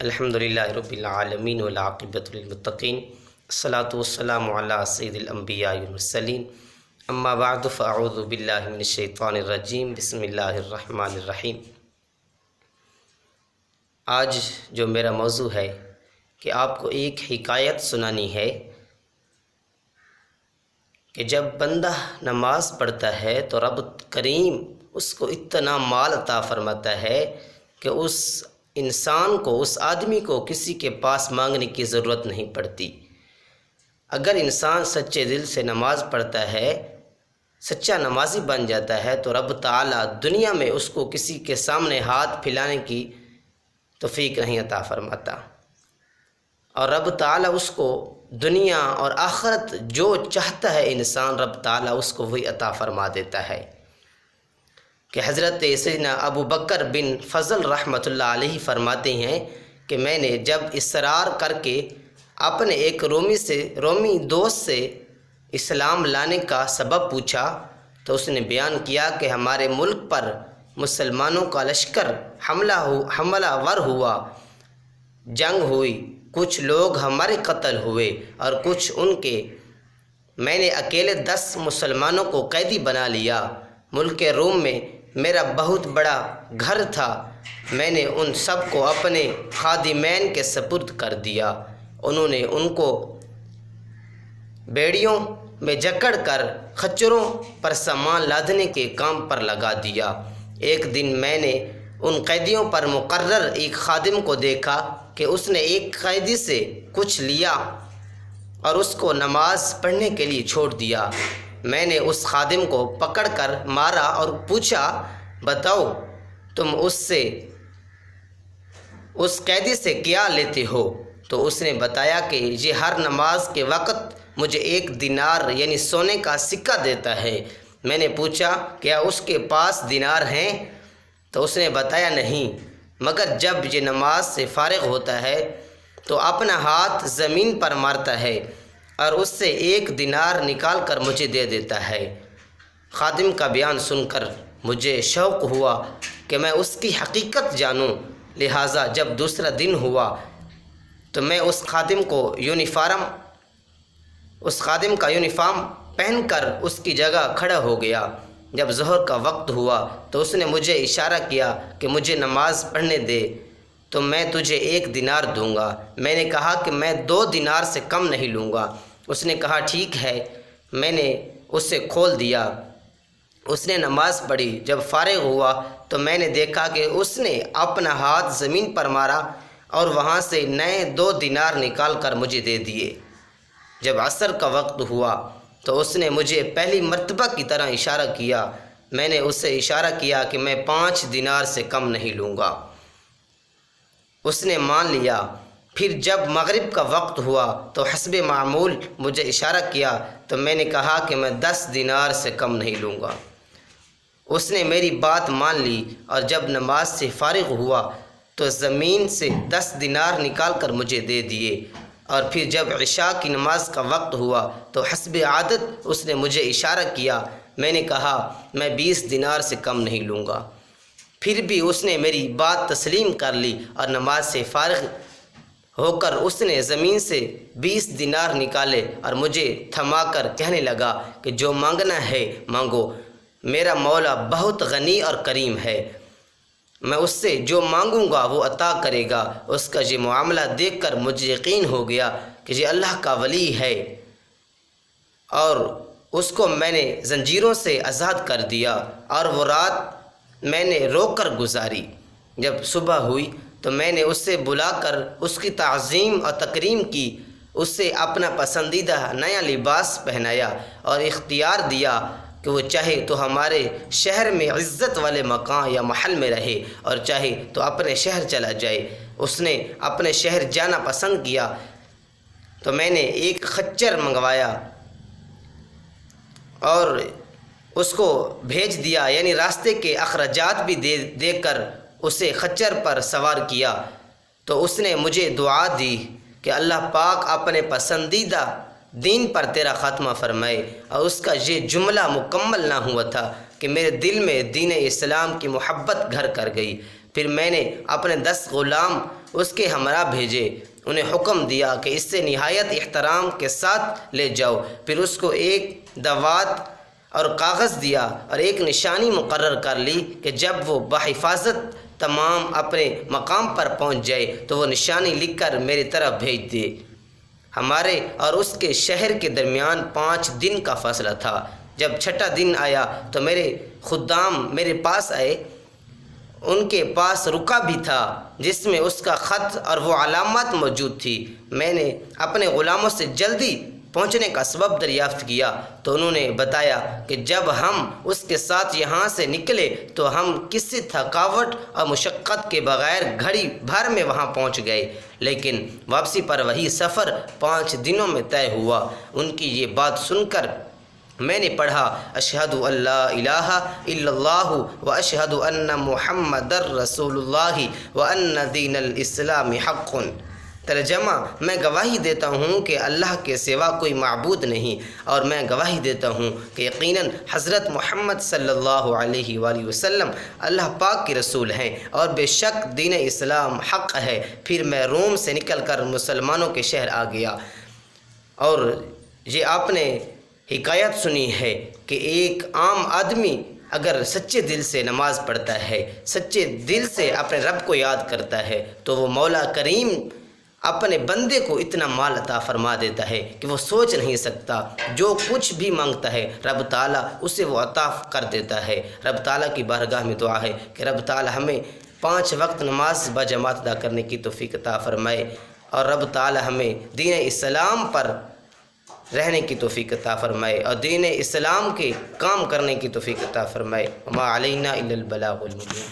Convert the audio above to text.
الحمدللہ رب العالمین والعاقبۃ للمتقین الصلاۃ والسلام علی سید الانبیاء والمرسلین اما بعد فاعوذ باللہ من الشیطان الرجیم بسم اللہ الرحمن الرحیم۔ آج جو میرا موضوع ہے کہ آپ کو ایک حکایت سنانی ہے کہ جب بندہ نماز پڑھتا ہے تو رب کریم اس کو اتنا مال عطا فرماتا ہے کہ اس انسان کو، اس آدمی کو کسی کے پاس مانگنے کی ضرورت نہیں پڑتی۔ اگر انسان سچے دل سے نماز پڑھتا ہے، سچا نمازی بن جاتا ہے تو رب تعالیٰ دنیا میں اس کو کسی کے سامنے ہاتھ پھیلانے کی توفیق نہیں عطا فرماتا، اور رب تعالیٰ اس کو دنیا اور آخرت جو چاہتا ہے انسان، رب تعالیٰ اس کو وہی عطا فرما دیتا ہے۔ کہ حضرت سیدنا ابو بکر بن فضل رحمۃ اللہ علیہ فرماتے ہیں کہ میں نے جب اصرار کر کے اپنے ایک رومی دوست سے اسلام لانے کا سبب پوچھا تو اس نے بیان کیا کہ ہمارے ملک پر مسلمانوں کا لشکر حملہ ور ہوا، جنگ ہوئی، کچھ لوگ ہمارے قتل ہوئے اور کچھ ان کے۔ میں نے اکیلے 10 مسلمانوں کو قیدی بنا لیا۔ ملک روم میں میرا بہت بڑا گھر تھا، میں نے ان سب کو اپنے خادمین کے سپرد کر دیا۔ انہوں نے ان کو بیڑیوں میں جکڑ کر خچروں پر سامان لادنے کے کام پر لگا دیا۔ ایک دن میں نے ان قیدیوں پر مقرر ایک خادم کو دیکھا کہ اس نے ایک قیدی سے کچھ لیا اور اس کو نماز پڑھنے کے لیے چھوڑ دیا۔ میں نے اس خادم کو پکڑ کر مارا اور پوچھا، بتاؤ تم اس قیدی سے کیا لیتے ہو؟ تو اس نے بتایا کہ یہ ہر نماز کے وقت مجھے 1 دینار یعنی سونے کا سکہ دیتا ہے۔ میں نے پوچھا، کیا اس کے پاس دینار ہیں؟ تو اس نے بتایا، نہیں، مگر جب یہ نماز سے فارغ ہوتا ہے تو اپنا ہاتھ زمین پر مارتا ہے اور اس سے 1 دینار نکال کر مجھے دے دیتا ہے۔ خادم کا بیان سن کر مجھے شوق ہوا کہ میں اس کی حقیقت جانوں، لہٰذا جب دوسرا دن ہوا تو میں اس خادم کا یونیفارم پہن کر اس کی جگہ کھڑا ہو گیا۔ جب ظہر کا وقت ہوا تو اس نے مجھے اشارہ کیا کہ مجھے نماز پڑھنے دے تو میں تجھے 1 دینار دوں گا۔ میں نے کہا کہ میں 2 دینار سے کم نہیں لوں گا۔ اس نے کہا، ٹھیک ہے۔ میں نے اسے کھول دیا۔ اس نے نماز پڑھی۔ جب فارغ ہوا تو میں نے دیکھا کہ اس نے اپنا ہاتھ زمین پر مارا اور وہاں سے نئے 2 دینار نکال کر مجھے دے دیے۔ جب عصر کا وقت ہوا تو اس نے مجھے پہلی مرتبہ کی طرح اشارہ کیا۔ میں نے اسے اشارہ کیا کہ میں 5 دینار سے کم نہیں لوں گا۔ اس نے مان لیا۔ پھر جب مغرب کا وقت ہوا تو حسب معمول مجھے اشارہ کیا تو میں نے کہا کہ میں 10 دینار سے کم نہیں لوں گا۔ اس نے میری بات مان لی اور جب نماز سے فارغ ہوا تو زمین سے 10 دینار نکال کر مجھے دے دیے، اور پھر جب عشاء کی نماز کا وقت ہوا تو حسب عادت اس نے مجھے اشارہ کیا۔ میں نے کہا میں 20 دینار سے کم نہیں لوں گا۔ پھر بھی اس نے میری بات تسلیم کر لی اور نماز سے فارغ ہو کر اس نے زمین سے 20 دینار نکالے اور مجھے تھما کر کہنے لگا کہ جو مانگنا ہے مانگو، میرا مولا بہت غنی اور کریم ہے، میں اس سے جو مانگوں گا وہ عطا کرے گا۔ اس کا یہ معاملہ دیکھ کر مجھے یقین ہو گیا کہ یہ اللہ کا ولی ہے، اور اس کو میں نے زنجیروں سے آزاد کر دیا، اور وہ رات میں نے رو کر گزاری۔ جب صبح ہوئی تو میں نے اسے بلا کر اس کی تعظیم اور تکریم کی، اسے اپنا پسندیدہ نیا لباس پہنایا اور اختیار دیا کہ وہ چاہے تو ہمارے شہر میں عزت والے مکان یا محل میں رہے اور چاہے تو اپنے شہر چلا جائے۔ اس نے اپنے شہر جانا پسند کیا تو میں نے ایک خچر منگوایا اور اس کو بھیج دیا، یعنی راستے کے اخراجات بھی دے کر اسے خچر پر سوار کیا۔ تو اس نے مجھے دعا دی کہ اللہ پاک اپنے پسندیدہ دین پر تیرا خاتمہ فرمائے، اور اس کا یہ جملہ مکمل نہ ہوا تھا کہ میرے دل میں دین اسلام کی محبت گھر کر گئی۔ پھر میں نے اپنے 10 غلام اس کے ہمراہ بھیجے، انہیں حکم دیا کہ اس سے نہایت احترام کے ساتھ لے جاؤ، پھر اس کو ایک دوات اور کاغذ دیا اور ایک نشانی مقرر کر لی کہ جب وہ بحفاظت تمام اپنے مقام پر پہنچ جائے تو وہ نشانی لکھ کر میری طرف بھیج دے۔ ہمارے اور اس کے شہر کے درمیان 5 دن کا فاصلہ تھا۔ جب چھٹا دن آیا تو میرے خدام میرے پاس آئے، ان کے پاس رکا بھی تھا جس میں اس کا خط اور وہ علامات موجود تھی۔ میں نے اپنے غلاموں سے جلدی پہنچنے کا سبب دریافت کیا تو انہوں نے بتایا کہ جب ہم اس کے ساتھ یہاں سے نکلے تو ہم کسی تھکاوٹ اور مشقت کے بغیر گھڑی بھر میں وہاں پہنچ گئے، لیکن واپسی پر وہی سفر 5 دنوں میں طے ہوا۔ ان کی یہ بات سن کر میں نے پڑھا اشہد ان لا الہ الا اللہ و اشہد ان محمد رسول اللہ و ان دین الاسلام حق۔ ترجمہ: میں گواہی دیتا ہوں کہ اللہ کے سوا کوئی معبود نہیں، اور میں گواہی دیتا ہوں کہ یقیناً حضرت محمد صلی اللہ علیہ وآلہ وسلم اللہ پاک کے رسول ہیں، اور بے شک دین اسلام حق ہے۔ پھر میں روم سے نکل کر مسلمانوں کے شہر آ گیا۔ اور یہ آپ نے حکایت سنی ہے کہ ایک عام آدمی اگر سچے دل سے نماز پڑھتا ہے، سچے دل سے اپنے رب کو یاد کرتا ہے، تو وہ مولا کریم اپنے بندے کو اتنا مال عطا فرما دیتا ہے کہ وہ سوچ نہیں سکتا۔ جو کچھ بھی مانگتا ہے رب تعالیٰ اسے وہ عطا کر دیتا ہے۔ رب تعالیٰ کی بارگاہ میں دعا ہے کہ رب تعالیٰ ہمیں 5 وقت نماز بجماعت ادا کرنے کی توفیق عطا فرمائے، اور رب تعالیٰ ہمیں دین اسلام پر رہنے کی توفیق عطا فرمائے اور دین اسلام کے کام کرنے کی توفیق عطا فرمائے۔ وما علینا الا البلاغ المبین۔